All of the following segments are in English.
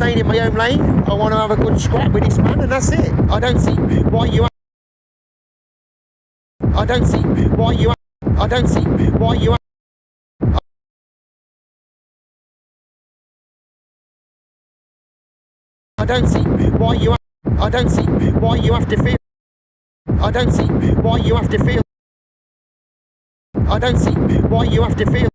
staying in my own lane. I want to have a good scrap with this man, and that's it. I don't see why you I don't see why you I don't see why you I don't see why you I don't see why you have to feel I don't see why you have to feel I don't see why you have to feel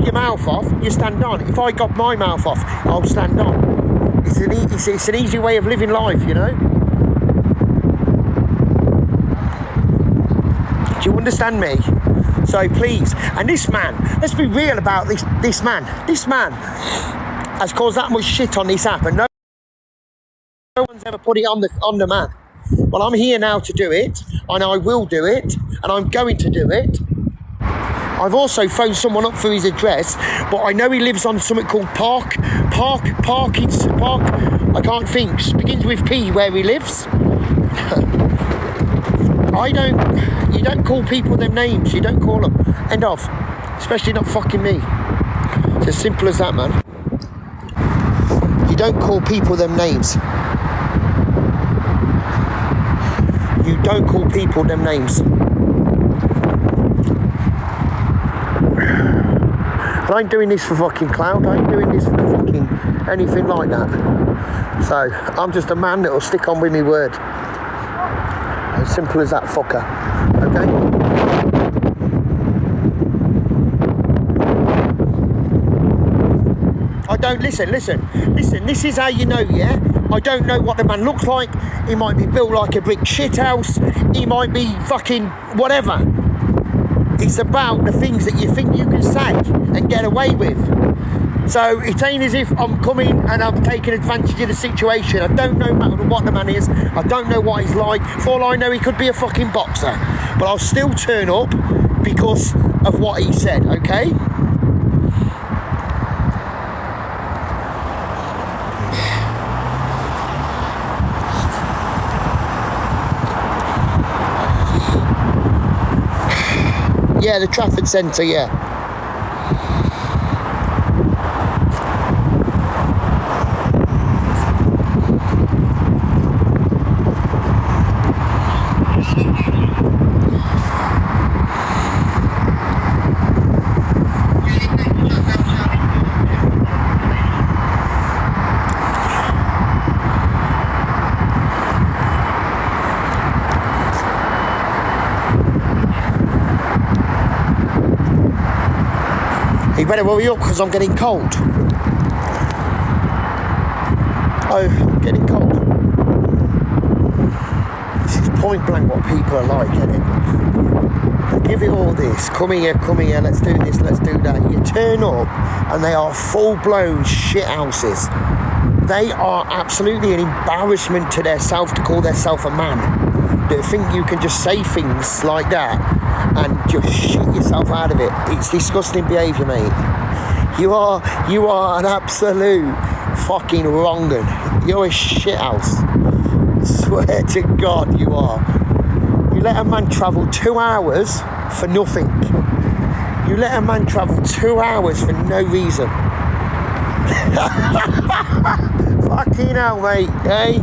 your mouth off, you stand on. If I got my mouth off, I'll stand on. It's an easy way of living life, you know. Do you understand me? So please, and this man, let's be real about this man. This man has caused that much shit on this app, and no one's ever put it on the man. Well, I'm here now to do it, and I will do it, and I'm going to do it. I've also phoned someone up for his address, but I know he lives on something called Park. I can't think. Begins with P where he lives. You don't call people them names. You don't call them. End of. Especially not fucking me. It's as simple as that, man. You don't call people them names. You don't call people them names. I ain't doing this for fucking clout. I ain't doing this for fucking anything like that. So, I'm just a man that'll stick on with me word. As simple as that, fucker. Okay? I don't, listen, this is how you know, yeah? I don't know what the man looks like. He might be built like a brick shithouse. He might be fucking whatever. It's about the things that you think you can say and get away with. So it ain't as if I'm coming and I'm taking advantage of the situation. I don't know what the man is. I don't know what he's like. For all I know, he could be a fucking boxer. But I'll still turn up because of what he said, okay? Yeah, the Trafford Centre, yeah. You better hurry up because I'm getting cold. Oh, I'm getting cold. This is point blank what people are like, isn't it? They give it all this. Come here, let's do this, let's do that. You turn up and they are full-blown shit houses. They are absolutely an embarrassment to themselves to call themselves a man. They think you can just say things like that and just shit yourself out of it. It's disgusting behaviour, mate. You are an absolute fucking wrong un. You're a shithouse. Swear to God you are. You let a man travel 2 hours for nothing. You let a man travel 2 hours for no reason. Fucking hell, mate, eh?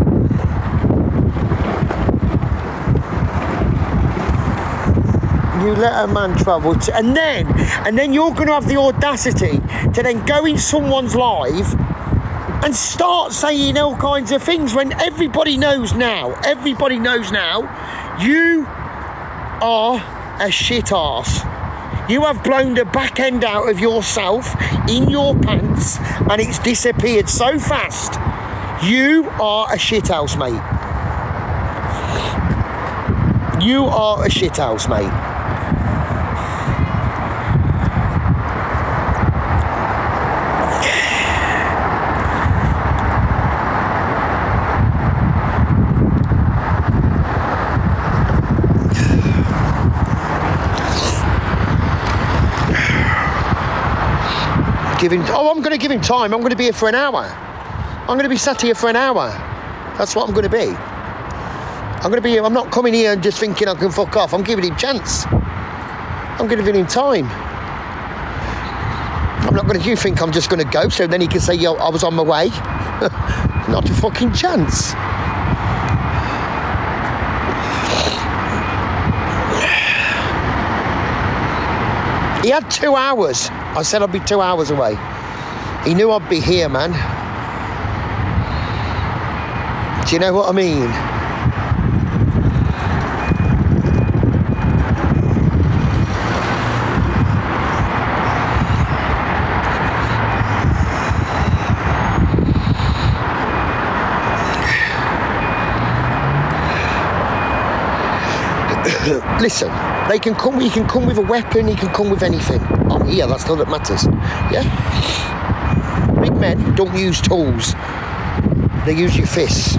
You let a man travel and then you're going to have the audacity to then go in someone's live and start saying all kinds of things when everybody knows now, you are a shit arse. You have blown the back end out of yourself in your pants and it's disappeared so fast. You are a shithouse, mate. You are a shithouse, mate. I'm going to give him time. I'm going to be here for an hour. I'm going to be sat here for an hour. That's what I'm going to be. I'm going to be here. I'm not coming here and just thinking I can fuck off. I'm giving him chance. I'm giving him time. I'm not going to, you think I'm just going to go so then he can say, yo, I was on my way? Not a fucking chance. He had 2 hours. I said I'd be 2 hours away. He knew I'd be here, man. Do you know what I mean? Listen, he can come with a weapon, he can come with anything. I'm here, that's all that matters. Yeah? Big men don't use tools. They use your fists.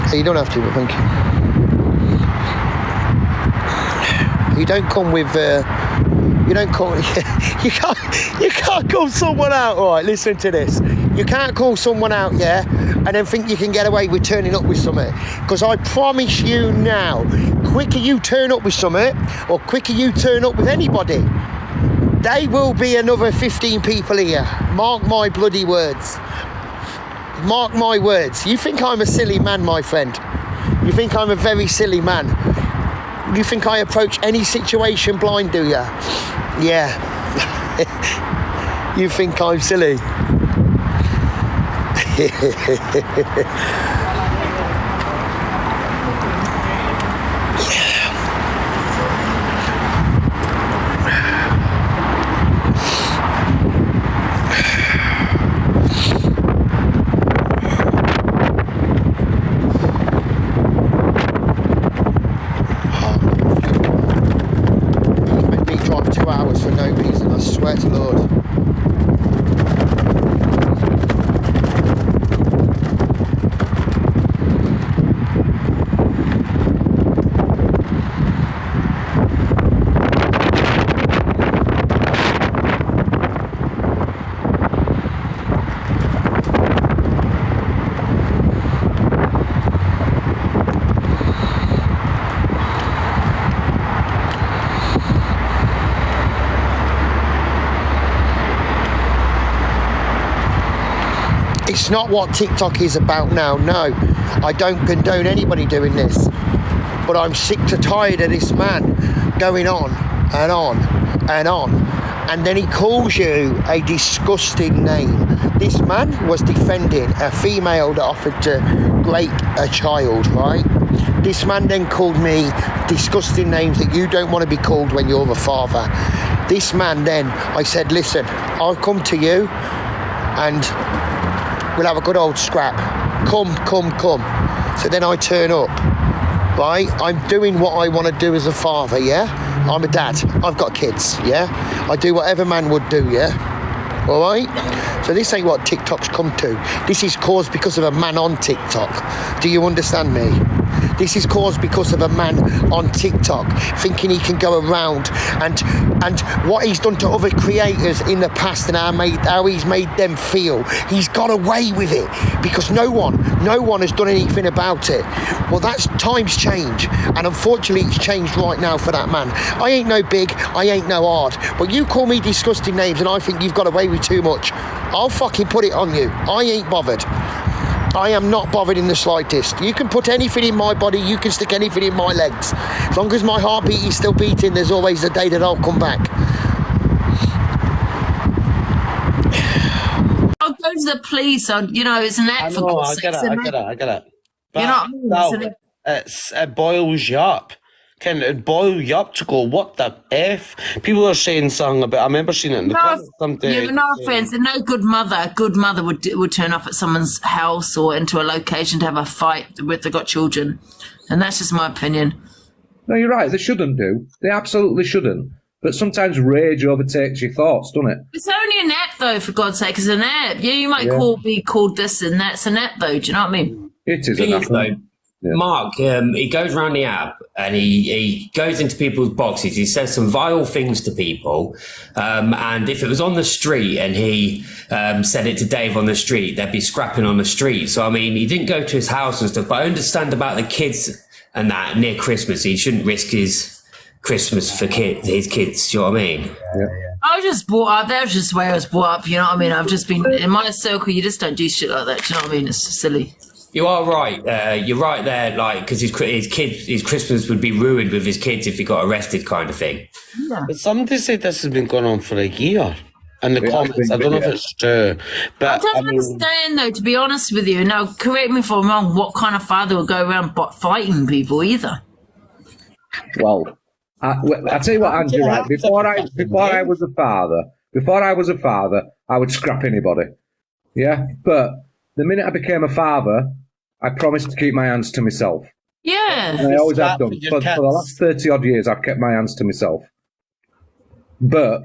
So you don't have to, but thank you. You don't come with, you can't call someone out. All right, listen to this. You can't call someone out, yeah, and then think you can get away with turning up with something. Because I promise you now, quicker you turn up with something, or quicker you turn up with anybody, there will be another 15 people here. Mark my bloody words. Mark my words. You think I'm a silly man, my friend? You think I'm a very silly man? You think I approach any situation blind, do ya? Yeah. You think I'm silly? Drive 2 hours for no reason, I swear to Lord. It's not what TikTok is about now, no. I don't condone anybody doing this. But I'm sick to tired of this man going on and on and on. And then he calls you a disgusting name. This man was defending a female that offered to rape a child, right? This man then called me disgusting names that you don't want to be called when you're a father. This man then, I said, listen, I'll come to you and we'll have a good old scrap. Come. So then I turn up, right? I'm doing what I want to do as a father, yeah? I'm a dad. I've got kids, yeah? I do whatever man would do, yeah? All right? So this ain't what TikTok's come to. This is caused because of a man on TikTok. Do you understand me? This is caused because of a man on TikTok thinking he can go around and what he's done to other creators in the past and how he's made them feel. He's got away with it because no one has done anything about it. Well, that's times change, and unfortunately it's changed right now for that man. I ain't no big, I ain't no hard, but you call me disgusting names and I think you've got away with too much. I'll fucking put it on you. I ain't bothered. I am not bothered in the slightest. You can put anything in my body, you can stick anything in my legs. As long as my heartbeat is still beating, there's always a day that I'll come back. I'll go to the police, it's an act for God's sake. I get it. But You know what I mean? it boils you up. It boil you up to go, what the F? People are saying something about, I remember seeing it in the comments someday. Yeah, no offense, and no good mother would turn up at someone's house or into a location to have a fight with they've got children. And that's just my opinion. No, you're right. They shouldn't do. They absolutely shouldn't. But sometimes rage overtakes your thoughts, doesn't it? It's only an app, though, for God's sake. It's an app. Yeah, you might be called this and that's an app, though. Do you know what I mean? It is an app. Mark, he goes around the app and he goes into people's boxes. He says some vile things to people. And if it was on the street and he said it to Dave on the street, they'd be scrapping on the street. So, I mean, he didn't go to his house and stuff, but I understand about the kids and that near Christmas. He shouldn't risk his Christmas for his kids. Do you know what I mean? Yeah. I was just brought up. That was just the way I was brought up. You know what I mean? I've just been in my circle. You just don't do shit like that. Do you know what I mean? It's just silly. You are right. You're right there. Like, because his Christmas would be ruined with his kids if he got arrested, kind of thing. Yeah. But somebody said this has been going on for a year. In the comments, I don't know if it's true, but I don't understand, though, to be honest with you. Now, correct me if I'm wrong, what kind of father would go around fighting people either? Well, I tell you what, Andrew, right? Before I was a father, I would scrap anybody. Yeah? But the minute I became a father, I promised to keep my hands to myself. Yeah. And I always have done. For the last 30-odd years, I've kept my hands to myself. But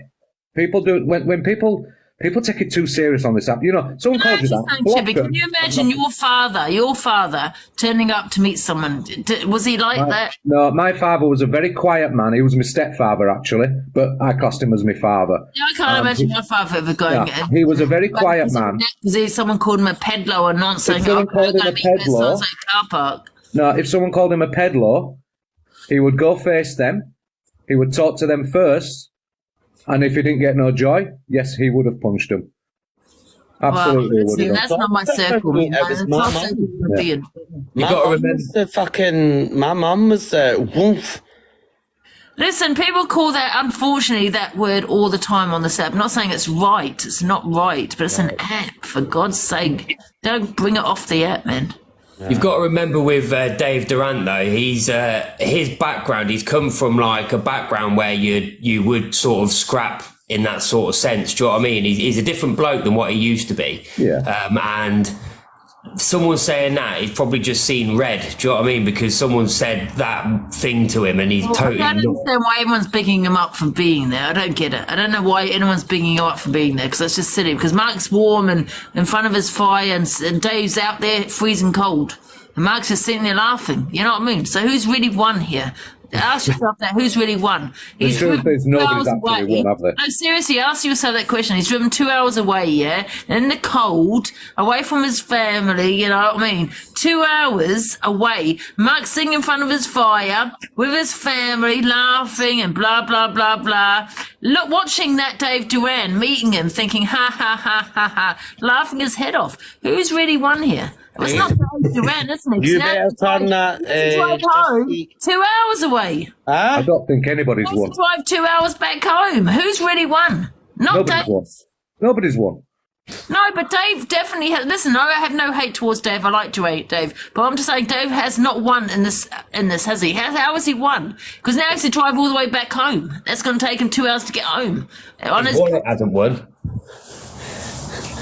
people do, when people take it too serious on this app, you know, someone calls you that. Chippy, can you imagine your father turning up to meet someone? Was he like that? No, my father was a very quiet man. He was my stepfather, actually, but I classed him as my father. Yeah, I can't imagine my father ever going. Yeah, he was a very quiet man. Because someone called him a peddler or not saying, If someone called him a peddler, car park. No, if someone called him a peddler, he would go face them. He would talk to them first. And if he didn't get no joy, yes, he would have punched him. Absolutely, well, would have. That's not my circle. It was my mum. You got to remember. My mum was the wolf. Listen, people call that, unfortunately, that word all the time on this app. I'm not saying it's right. It's not right, but it's an app, for God's sake. Don't bring it off the app, man. You've got to remember with Dave Durant, though, he's his background. He's come from like a background where you would sort of scrap in that sort of sense. Do you know what I mean? He's a different bloke than what he used to be. Yeah. And someone saying that, he's probably just seen red. Do you know what I mean? Because someone said that thing to him, and he's totally. I don't understand why everyone's bigging him up for being there. I don't get it. I don't know why anyone's bigging him up for being there, because that's just silly. Because Mark's warm and in front of his fire, and Dave's out there freezing cold, and Mark's just sitting there laughing. You know what I mean? So who's really won here? Ask yourself that. Who's really won? The truth is, nobody's actually won, have they? No, seriously, ask yourself that question. He's driven 2 hours away, yeah, in the cold, away from his family, you know what I mean? 2 hours away. Mark's sitting in front of his fire with his family, laughing and blah, blah, blah, blah. Look, watching that Dave Duran, meeting him, thinking, ha, ha, ha, ha, ha, laughing his head off. Who's really won here? It's not Dave Duran, isn't it? You better turn that. Drive home 2 hours away. I don't think anybody's won. Drive 2 hours back home. Who's really won? Not Dave. Nobody's won. No, but Dave definitely has. Listen, I have no hate towards Dave. I like Dave, but I'm just saying Dave has not won in this, has he? How has he won? Because now he has to drive all the way back home. That's going to take him 2 hours to get home. It hasn't won.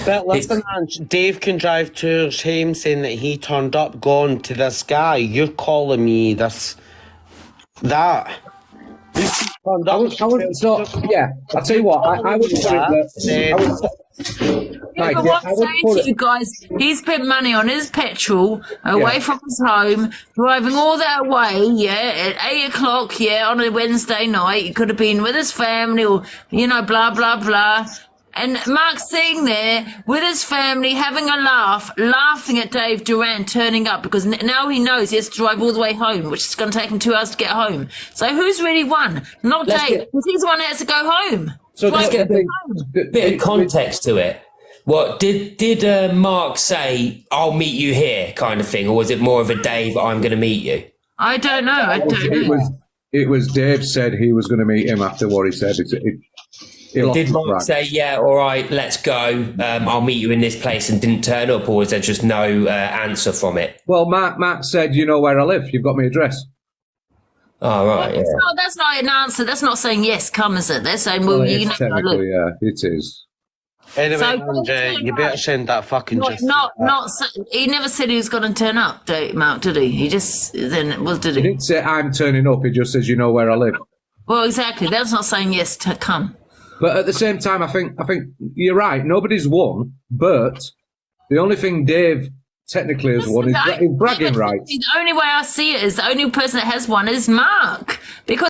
But listen, Dave can drive to his home saying that he turned up, gone to this guy. You're calling me that. Yeah, I'll tell you what, I would put it what I'm saying to you guys, he spent money on his petrol away from his home, driving all that way, at 8 o'clock, on a Wednesday night. He could have been with his family or, blah, blah, blah. And Mark's sitting there with his family, having a laugh, laughing at Dave Duran turning up, because now he knows he has to drive all the way home, which is going to take him 2 hours to get home. So who's really won? Not Dave, because he's the one that has to go home. So let's get a bit of context to it. What did Mark say, I'll meet you here kind of thing, or was it more of a Dave, I'm going to meet you? I don't know. It was Dave said he was going to meet him after what he said. Did Mark say, yeah, all right, let's go, I'll meet you in this place, and didn't turn up, or was there just no answer from it? Well, Mark said, you know where I live, you've got my address. Oh, right, yeah. That's not an answer. That's not saying yes, come, is it? They're saying, well, you know where I live. Yeah, it is. Anyway, Andrew, you better send that fucking he never said he was going to turn up, Mark, did he? He just, did he? He didn't say, I'm turning up, he just says, you know where I live. Well, exactly. That's not saying yes to come. But at the same time, I think you're right. Nobody's won, but the only thing Dave technically has won his bragging rights. The only way I see it is the only person that has one is Mark, because